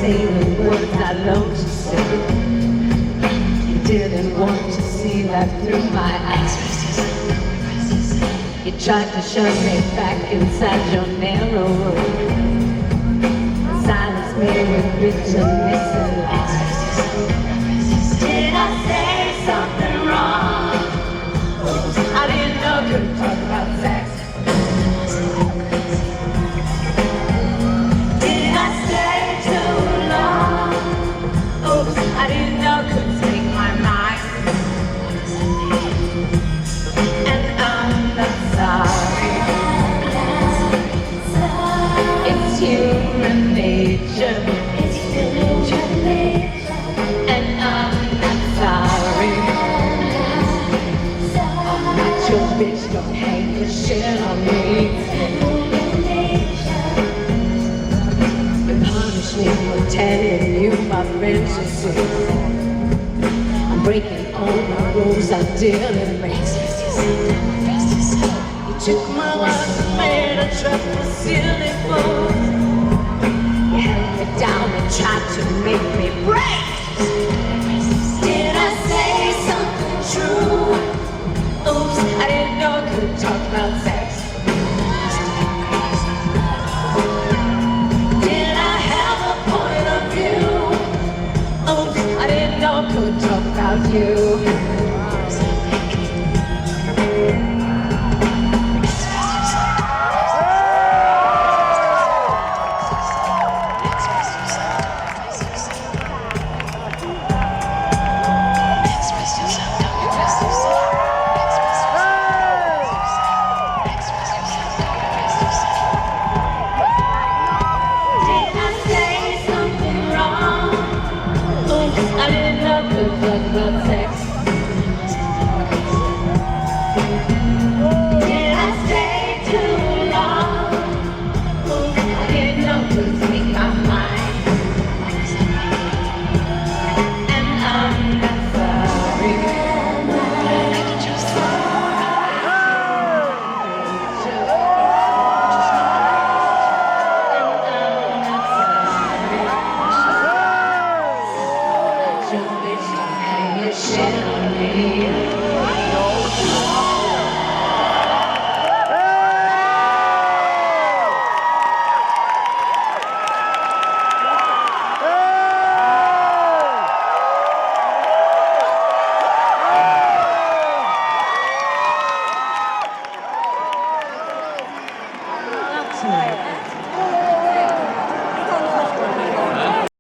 say the words I long to say. You didn't want to see that through my eyes. You tried to shove me back inside your narrow room. Silence me with bitterness and lies. Did I say something wrong? I didn't know you could talk about sex. Did I stay too long? Oops, I didn't know you could take my mind. And I'm not sorry. It's human nature. And I'm not sorry. Your bitch don't hang your shit on me. You punish me for telling you my friends are sick. I'm breaking all the rules I didn't make. You took my life and made a trap for silly fools. You held me down and tried to make me break. Did I say something true? Oops, I didn't know I could talk about sex. Did I have a point of view? Oops, I didn't know I could talk about you.